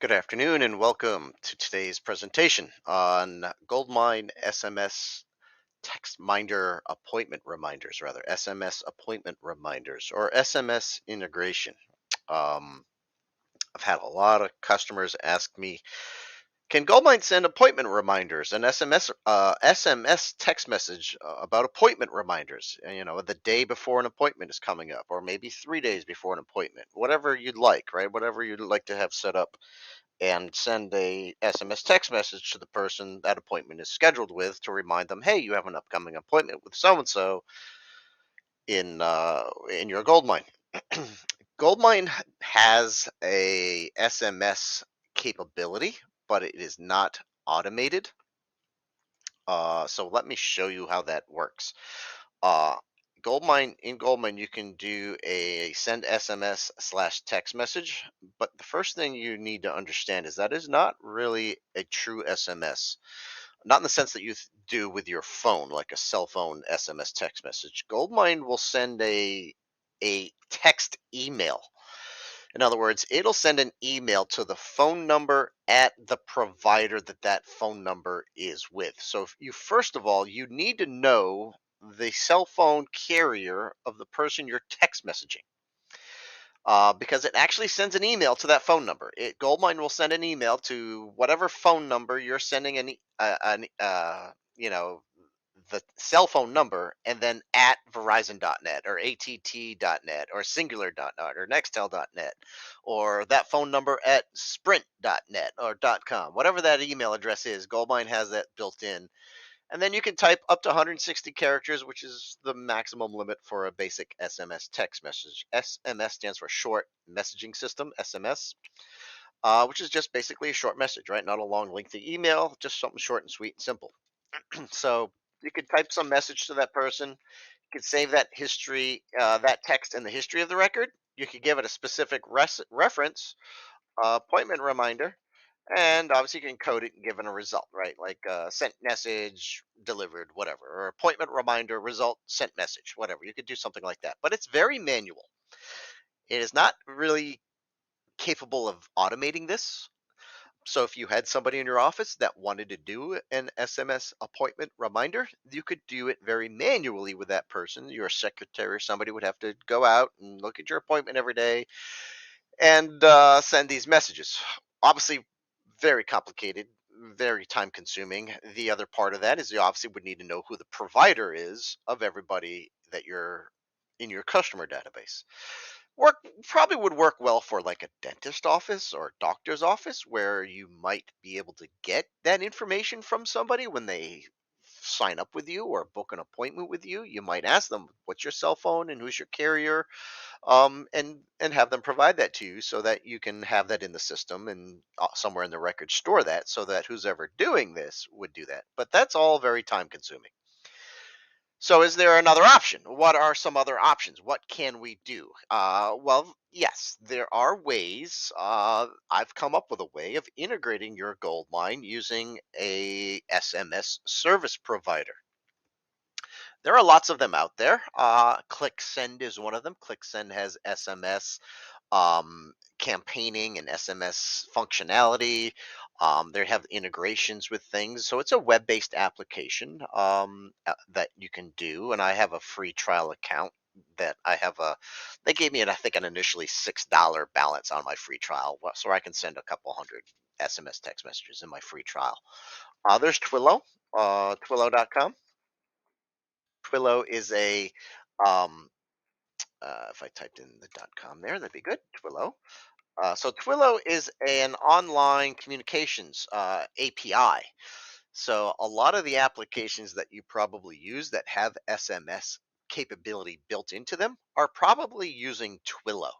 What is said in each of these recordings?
Good afternoon and welcome to today's presentation on GoldMine SMS text minder appointment reminders, rather SMS appointment reminders or SMS integration. Um, I've had a lot of customers ask me, can GoldMine send appointment reminders and SMS text message about appointment reminders? The day before an appointment is coming up, or maybe 3 days before an appointment, whatever you'd like, right? Whatever you'd like to have set up and send a SMS text message to the person that appointment is scheduled with to remind them, hey, you have an upcoming appointment with so and so in your Goldmine. Goldmine has a SMS capability, but it is not automated. So let me show you how that works. Uh, Goldmine, you can do a send SMS slash text message, but the first thing you need to understand is that is not really a true SMS. Not in the sense that you do with your phone, like a cell phone SMS text message. Goldmine will send a text email. In other words, it'll send an email to the phone number at the provider that that phone number is with. So if you first of all, you need to know the cell phone carrier of the person you're text messaging. Because it actually sends an email to that phone number. Goldmine will send an email to whatever phone number you're sending the cell phone number, and then at Verizon.net or ATT.net or Singular.net or Nextel.net or that phone number at Sprint.net or .com, whatever that email address is. Goldmine has that built in, and then you can type up to 160 characters, which is the maximum limit for a basic SMS text message. SMS stands for Short Messaging System, SMS, which is just basically a short message, right? Not a long, lengthy email, just something short and sweet and simple. So you could type some message to that person. You could save that history, that text in the history of the record. You could give it a specific reference, appointment reminder, and obviously you can code it and give it a result, right? Like sent message delivered, whatever, or appointment reminder result sent message, whatever. You could do something like that, but it's very manual. It is not really capable of automating this. So if you had somebody in your office that wanted to do an SMS appointment reminder, you could do it very manually with that person. Your secretary or somebody would have to go out and look at your appointment every day and send these messages. Obviously, very complicated, very time consuming. The other part of that is you obviously would need to know who the provider is of everybody that you're in your customer database. Work Probably would work well for like a dentist office or doctor's office where you might be able to get that information from somebody when they sign up with you or book an appointment with you. You might ask them, what's your cell phone and who's your carrier, and have them provide that to you so that you can have that in the system and somewhere in the record store that, so that who's ever doing this would do that. But that's all very time consuming. So, is there another option? What are some other options? What can we do? Well, yes, there are ways. I've come up with a way of integrating your gold mine using a SMS service provider. There are lots of them out there. ClickSend is one of them. ClickSend has SMS campaigning and SMS functionality. They have integrations with things, so it's a web-based application that you can do. And I have a free trial account that I have a. They gave me, I think, an initially $6 balance on my free trial, so I can send a couple hundred SMS text messages in my free trial. There's Twilio, Twilio.com. Twilio is a if I typed in the .com there, that'd be good. Twilio. So Twilio is an online communications API. So a lot of the applications that you probably use that have SMS capability built into them are probably using Twilio.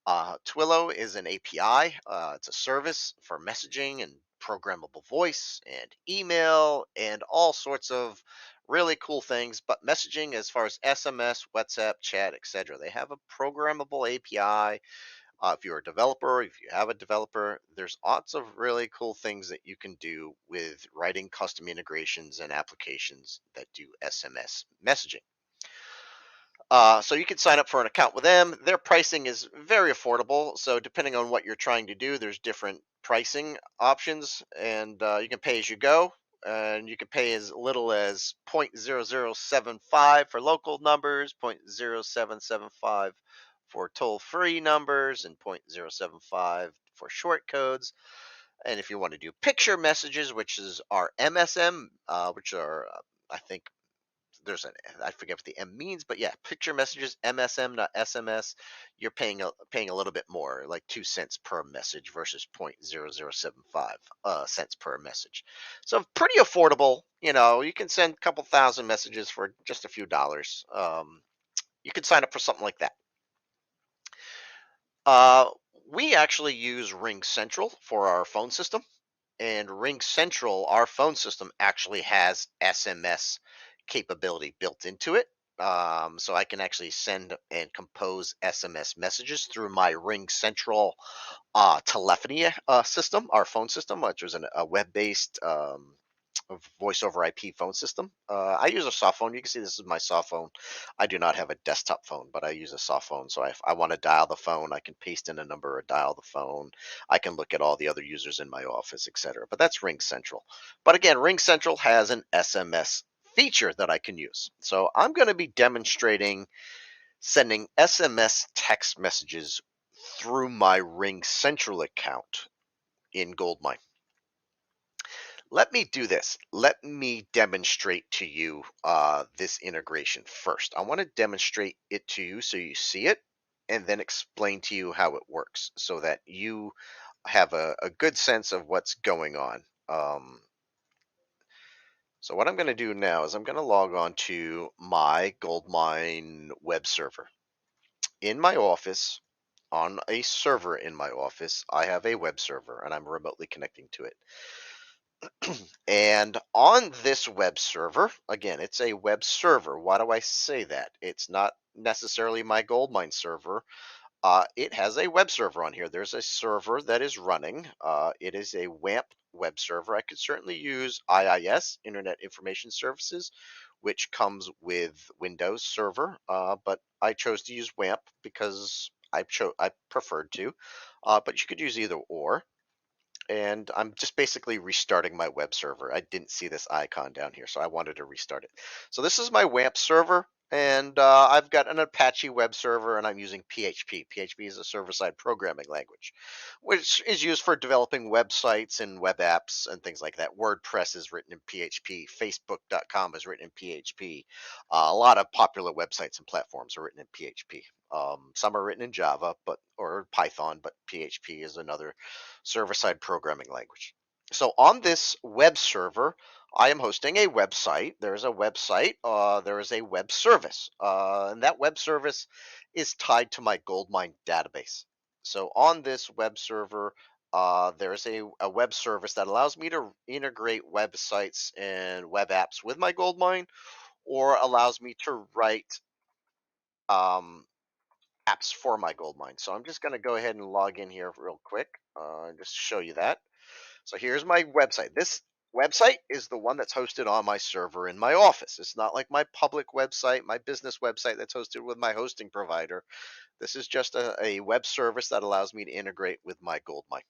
Twilio is an API. It's a service for messaging and programmable voice and email and all sorts of really cool things. But messaging, as far as SMS, WhatsApp, chat, etc., they have a programmable API. If you're a developer, if you have a developer, there's lots of really cool things that you can do with writing custom integrations and applications that do SMS messaging. So you can sign up for an account with them. Their pricing is very affordable. So depending on what you're trying to do, there's different pricing options, and you can pay as you go. And you can pay as little as 0.0075 for local numbers, 0.0775 for toll-free numbers, and 0.075 for short codes. And if you want to do picture messages, which is our MSM, which are I think there's an I forget what the M means, but yeah, picture messages, MSM, not SMS. You're paying a little bit more, like 2 cents per message versus 0.0075 cents per message. So pretty affordable. You can send a couple thousand messages for just a few dollars. You can sign up for something like that. Uh, we actually use Ring Central for our phone system. And Ring Central, our phone system actually has SMS capability built into it. So I can actually send and compose SMS messages through my Ring Central telephony system, our phone system, which is a web-based voice over IP phone system. I use a soft phone. You can see this is my soft phone. I do not have a desktop phone, but I use a soft phone. So if I want to dial the phone, I can paste in a number or dial the phone. I can look at all the other users in my office, etc. But that's Ring Central. But again, Ring Central has an SMS feature that I can use. So I'm going to be demonstrating sending SMS text messages through my Ring Central account in GoldMine. Let me do this. Let me demonstrate to you this integration first. I want to demonstrate it to you so you see it and then explain to you how it works so that you have a good sense of what's going on. So what I'm going to do now is I'm going to log on to my GoldMine web server. In my office, on a server in my office, I have a web server and I'm remotely connecting to it. And on this web server, again, it's a web server. Why do I say that? It's not necessarily my GoldMine server. It has a web server on here. There's a server that is running. It is a WAMP web server. I could certainly use IIS, Internet Information Services, which comes with Windows Server, but I chose to use WAMP because I preferred to. But you could use either or, and I'm just basically restarting my web server. I didn't see this icon down here, so I wanted to restart it. So this is my WAMP server, and I've got an Apache web server, and I'm using PHP. PHP is a server-side programming language, which is used for developing websites and web apps and things like that. WordPress is written in PHP. Facebook.com is written in PHP. A lot of popular websites and platforms are written in PHP. Some are written in Java, or Python, but PHP is another server-side programming language. So on this web server, I am hosting a website. There is a website. There is a web service, and that web service is tied to my GoldMine database. So on this web server, there is a web service that allows me to integrate websites and web apps with my GoldMine, or allows me to write um, apps for my GoldMine. So I'm just going to go ahead and log in here real quick, and just show you that. So here's my website. This website is the one that's hosted on my server in my office. It's not like my public website, my business website that's hosted with my hosting provider. This is just a web service that allows me to integrate with my GoldMine.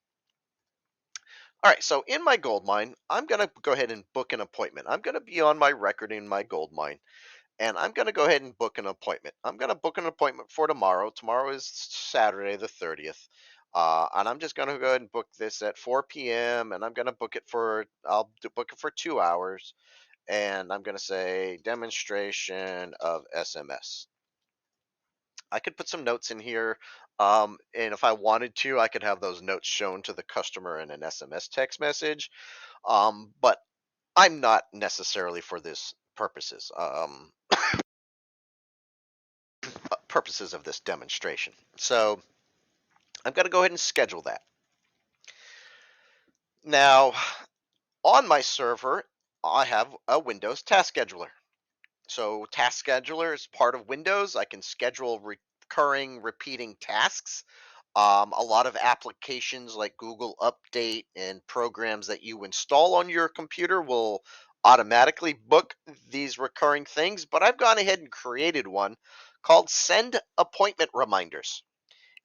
All right, so in my GoldMine, I'm going to go ahead and book an appointment. I'm going to be on my record in my GoldMine, and I'm going to go ahead and book an appointment. I'm going to book an appointment for tomorrow. Tomorrow is Saturday the 30th. And I'm just going to go ahead and book this at 4 p.m. And I'm going to book it for 2 hours. And I'm going to say demonstration of SMS. I could put some notes in here. And if I wanted to, I could have those notes shown to the customer in an SMS text message. But I'm not necessarily for this purposes of this demonstration. So I'm going to go ahead and schedule that. Now, on my server, I have a Windows task scheduler. So task scheduler is part of Windows. I can schedule recurring, repeating tasks. A lot of applications like Google Update and programs that you install on your computer will automatically book these recurring things, but I've gone ahead and created one called Send Appointment Reminders.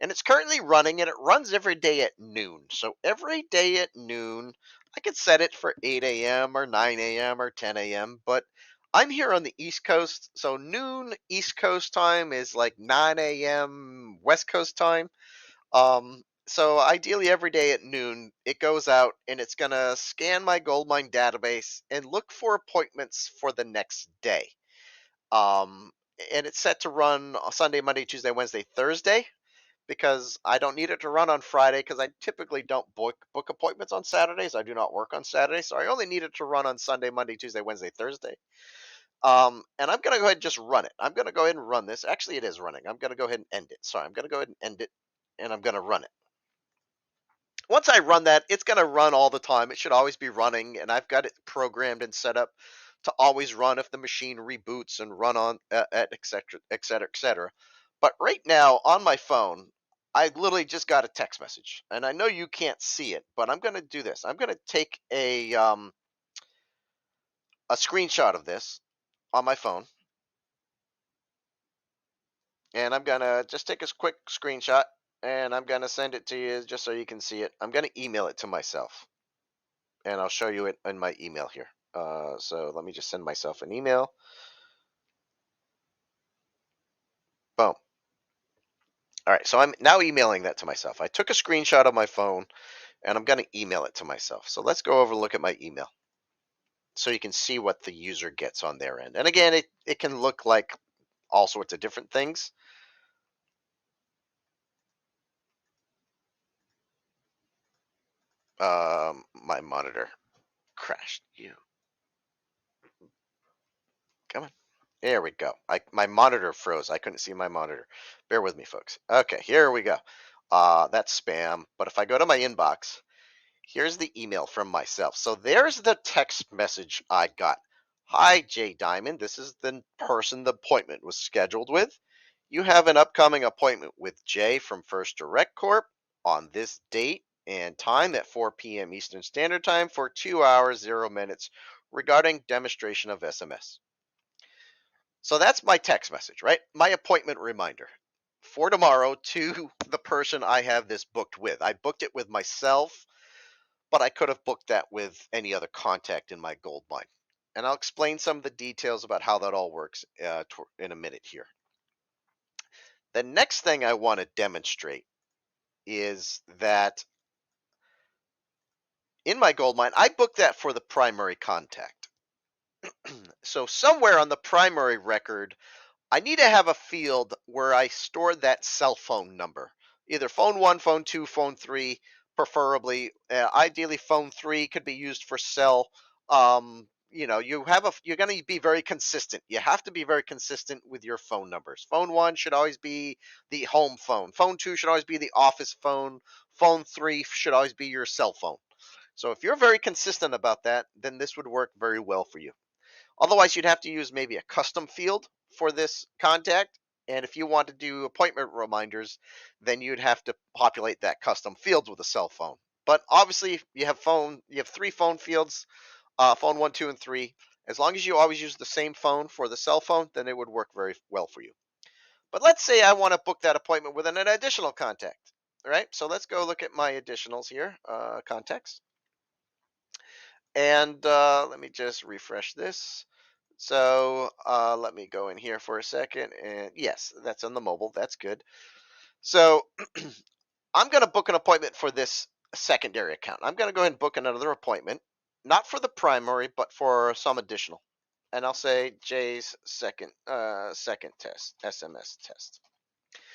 And it's currently running, and it runs every day at noon. So every day at noon, I could set it for 8 a.m. or 9 a.m. or 10 a.m. But I'm here on the East Coast, so noon East Coast time is like 9 a.m. West Coast time. So ideally every day at noon, it goes out and it's gonna scan my GoldMine database and look for appointments for the next day. Um, and it's set to run Sunday, Monday, Tuesday, Wednesday, Thursday because I don't need it to run on Friday because I typically don't book appointments on Saturdays. I do not work on Saturdays, so I only need it to run on Sunday, Monday, Tuesday, Wednesday, Thursday. And I'm gonna go ahead and just run it. I'm gonna go ahead and run this. Actually, it is running. I'm gonna go ahead and end it. Sorry, I'm gonna go ahead and end it, and I'm gonna run it. Once I run that, it's going to run all the time. It should always be running, and I've got it programmed and set up to always run if the machine reboots and run on at et cetera, et cetera, et cetera. But right now on my phone, I literally just got a text message, and I know you can't see it, but I'm going to do this. I'm going to take a screenshot of this on my phone, and I'm going to just take a quick screenshot, and I'm going to send it to you just so you can see it. I'm going to email it to myself, and I'll show you it in my email here. So let me just send myself an email. Boom. All right, so I'm now emailing that to myself. I took a screenshot of my phone and I'm going to email it to myself. So let's go over and look at my email so you can see what the user gets on their end. And again, it can look like all sorts of different things. My monitor crashed. You come on. There we go. My monitor froze. I couldn't see my monitor. Bear with me, folks. Okay, here we go. That's spam. But if I go to my inbox, here's the email from myself. So there's the text message I got. Hi, Jay Diamond. This is the person the appointment was scheduled with. You have an upcoming appointment with Jay from First Direct Corp on this date and time at 4 p.m. Eastern Standard Time for 2 hours, 0 minutes regarding demonstration of SMS. So that's my text message, right? My appointment reminder for tomorrow to the person I have this booked with. I booked it with myself, but I could have booked that with any other contact in my GoldMine. And I'll explain some of the details about how that all works in a minute here. The next thing I want to demonstrate is that in my GoldMine, I booked that for the primary contact. So somewhere on the primary record, I need to have a field where I store that cell phone number, either phone one, phone two, phone three, preferably. Ideally, phone three could be used for cell. You're going to be very consistent. You have to be very consistent with your phone numbers. Phone one should always be the home phone. Phone two should always be the office phone. Phone three should always be your cell phone. So if you're very consistent about that, then this would work very well for you. Otherwise, you'd have to use maybe a custom field for this contact. And if you want to do appointment reminders, then you'd have to populate that custom field with a cell phone. But obviously, you have three phone fields, phone one, two, and three. As long as you always use the same phone for the cell phone, then it would work very well for you. But let's say I want to book that appointment with an additional contact. All right, so let's go look at my additionals here, contacts. And let me just refresh this. So let me go in here for a second. And yes, that's on the mobile. That's good. So I'm going to book an appointment for this secondary account. I'm going to go ahead and book another appointment, not for the primary, but for some additional. And I'll say Jay's second test, SMS test.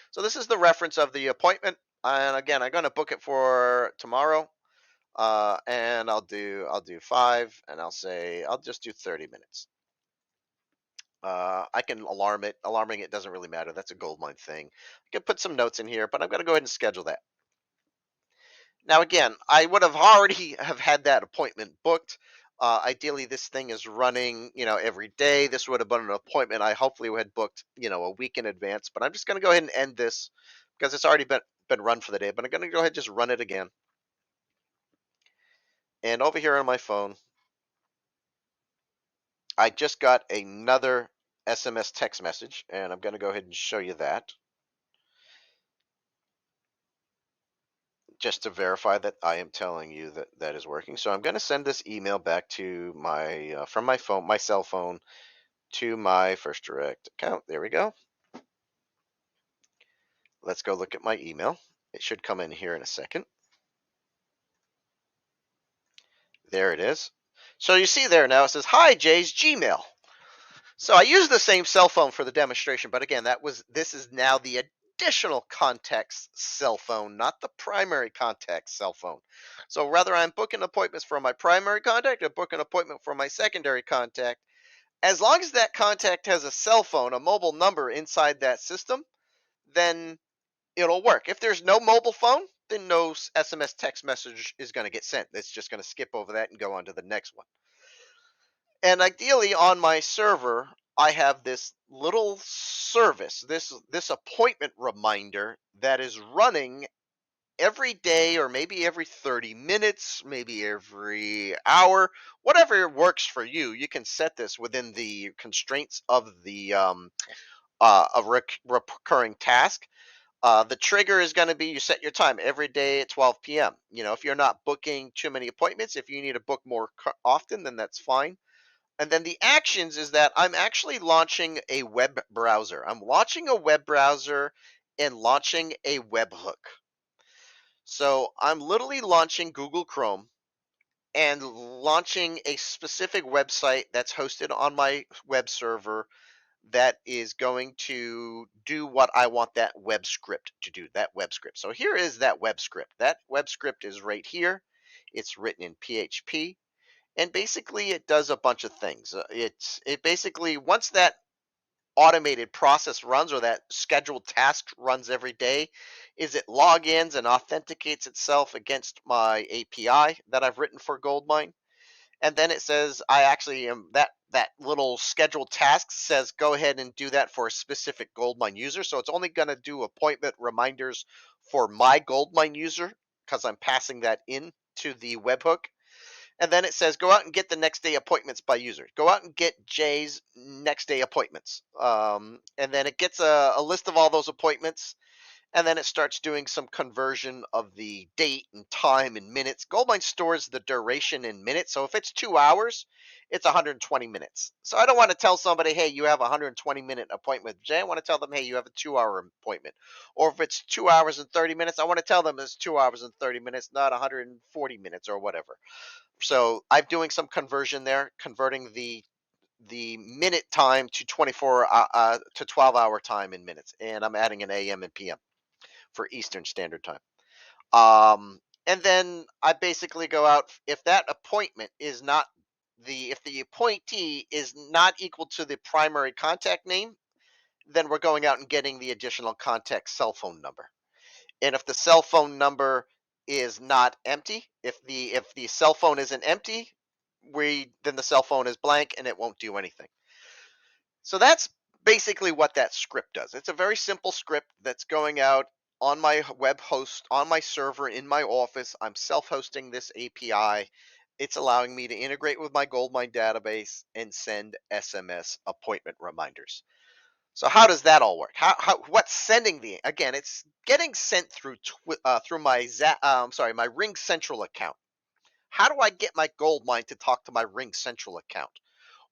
So this is the reference of the appointment. And again, I'm going to book it for tomorrow. And I'll do 5, and I'll just do 30 minutes. I can alarm it. Alarming it doesn't really matter. That's a GoldMine thing. I can put some notes in here, but I'm going to go ahead and schedule that. Now, again, I would have already have had that appointment booked. Ideally, this thing is running, every day. This would have been an appointment I hopefully had booked, a week in advance. But I'm just going to go ahead and end this because it's already been run for the day. But I'm going to go ahead and just run it again. And over here on my phone, I just got another SMS text message, and I'm going to go ahead and show you that just to verify that I am telling you that that is working. So I'm going to send this email back to my from my phone, my cell phone, to my First Direct account. There we go. Let's go look at my email. It should come in here in a second. There it is. So you see there now it says, "Hi Jay's Gmail." So I use the same cell phone for the demonstration, but again, this is now the additional context cell phone, not the primary contact cell phone. So whether I'm booking appointments for my primary contact or book an appointment for my secondary contact, as long as that contact has a cell phone, a mobile number inside that system, then it'll work. If there's no mobile phone, then no SMS text message is going to get sent. It's just going to skip over that and go on to the next one. And ideally on my server, I have this little service, this appointment reminder that is running every day or maybe every 30 minutes, maybe every hour, whatever works for you. You can set this within the constraints of the recurring task. The trigger is going to be you set your time every day at 12 p.m. You know, if you're not booking too many appointments, if you need to book more often, then that's fine. And then the actions is that I'm actually launching a web browser. I'm launching a web browser and launching a webhook. So I'm literally launching Google Chrome and launching a specific website that's hosted on my web server that is going to do what I want that web script to do, that web script. So here is that web script. That web script is right here. It's written in PHP. And basically it does a bunch of things. It basically, once that automated process runs or that scheduled task runs every day, is it logins and authenticates itself against my API that I've written for GoldMine. And then it says I actually am that little scheduled task says go ahead and do that for a specific GoldMine user. So it's only going to do appointment reminders for my GoldMine user because I'm passing that in to the webhook. And then it says go out and get the next day appointments by user. Go out and get Jay's next day appointments. And then it gets a list of all those appointments. And then it starts doing some conversion of the date and time in minutes. GoldMine stores the duration in minutes. So if it's 2 hours, it's 120 minutes. So I don't want to tell somebody, hey, you have a 120-minute appointment with Jay. I want to tell them, hey, you have a 2-hour appointment. Or if it's 2 hours and 30 minutes, I want to tell them it's 2 hours and 30 minutes, not 140 minutes or whatever. So I'm doing some conversion there, converting the minute time to 24 to 12-hour time in minutes, and I'm adding an AM and PM for Eastern Standard Time. And then I basically go out if that appointment is not if the appointee is not equal to the primary contact name, then we're going out and getting the additional contact cell phone number. And if the cell phone number is not empty, if the cell phone isn't empty, then the cell phone is blank and it won't do anything. So that's basically what that script does. It's a very simple script that's going out on my web host, on my server in my office. I'm self-hosting this API. It's allowing me to integrate with my GoldMine database and send SMS appointment reminders. So how does that all work? What's sending the? Again, it's getting sent through my my Ring Central account. How do I get my GoldMine to talk to my Ring Central account?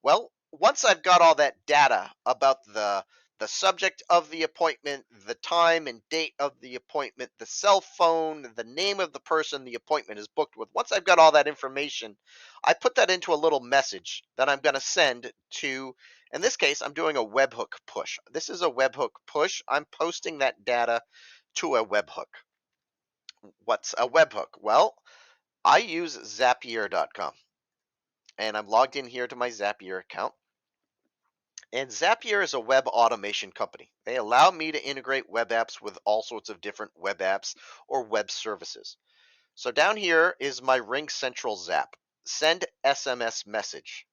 Well, once I've got all that data about the subject of the appointment, the time and date of the appointment, the cell phone, the name of the person the appointment is booked with. Once I've got all that information, I put that into a little message that I'm going to send to, in this case, I'm doing a webhook push. This is a webhook push. I'm posting that data to a webhook. What's a webhook? Well, I use Zapier.com and I'm logged in here to my Zapier account. And Zapier is a web automation company. They allow me to integrate web apps with all sorts of different web apps or web services. So down here is my Ring Central Zap. Send SMS message.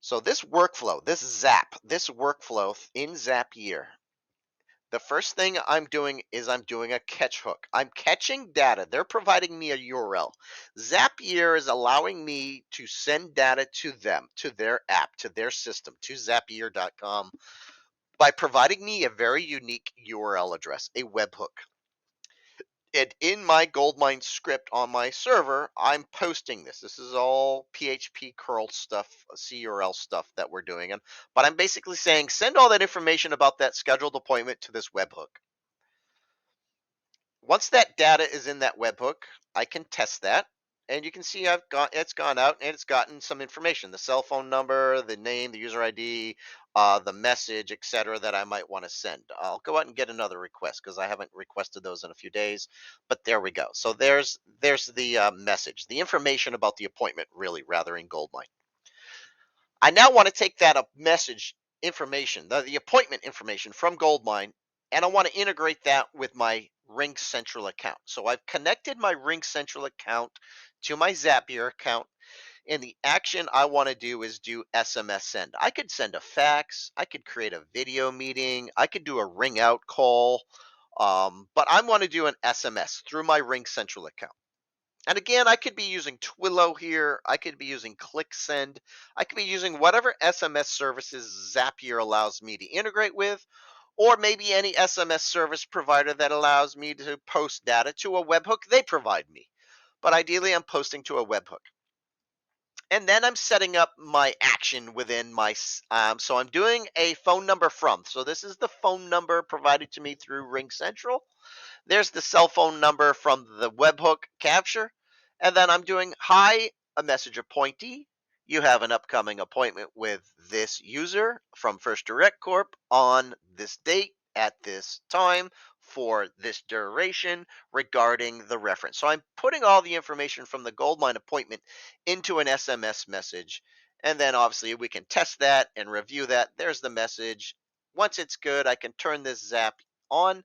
So this workflow, this workflow in Zapier The first thing I'm doing is I'm doing a catch hook. I'm catching data. They're providing me a URL. Zapier is allowing me to send data to them, to their app, to their system, to zapier.com by providing me a very unique URL address, a webhook. And in my GoldMine script on my server, I'm posting this. This is all PHP curl stuff, CURL stuff that we're doing. But I'm basically saying send all that information about that scheduled appointment to this webhook. Once that data is in that webhook, I can test that. And you can see it's gone out and it's gotten some information, the cell phone number, the name, the user ID, the message, etc. that I might want to send. I'll go out and get another request because I haven't requested those in a few days. But there we go. So there's the message, the information about the appointment, really, rather in Goldmine. I now want to take that message information, the appointment information from Goldmine, and I want to integrate that with my Ring Central account. So I've connected my Ring Central account to my Zapier account, and the action I want to do is do SMS send. I could send a fax, I could create a video meeting, I could do a ring out call, but I want to do an SMS through my Ring Central account. And again, I could be using Twilio here. I could be using ClickSend. I could be using whatever SMS services Zapier allows me to integrate with, or maybe any SMS service provider that allows me to post data to a webhook they provide me. But ideally, I'm posting to a webhook. And then I'm setting up my action within so I'm doing a phone number from. So this is the phone number provided to me through Ring Central. There's the cell phone number from the webhook capture. And then I'm doing, hi, a message appointee. You have an upcoming appointment with this user from First Direct Corp on this date at this time for this duration regarding the reference. So I'm putting all the information from the Goldmine appointment into an SMS message. And then obviously we can test that and review that. There's the message. Once it's good, I can turn this Zap on,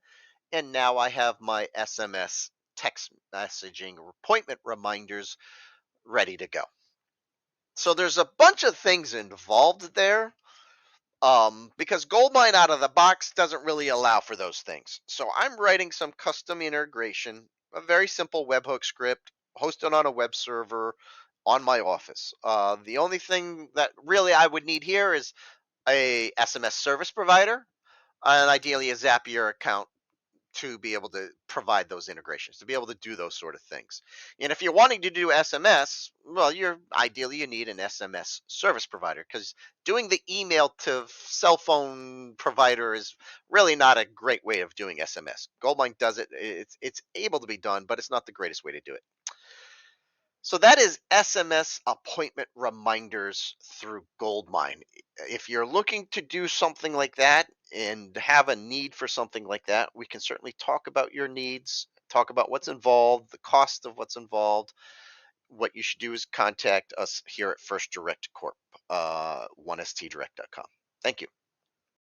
and now I have my SMS text messaging appointment reminders ready to go. So there's a bunch of things involved there, because Goldmine out of the box doesn't really allow for those things. So I'm writing some custom integration, a very simple webhook script hosted on a web server on my office. The only thing that really I would need here is a SMS service provider and ideally a Zapier account to be able to provide those integrations, to be able to do those sort of things. And if you're wanting to do SMS, well, you need an SMS service provider, because doing the email to cell phone provider is really not a great way of doing SMS. Goldmine does it. It's able to be done, but it's not the greatest way to do it. So that is SMS appointment reminders through Goldmine. If you're looking to do something like that and have a need for something like that, we can certainly talk about your needs, talk about what's involved, the cost of what's involved. What you should do is contact us here at First Direct Corp, 1stdirect.com. Thank you.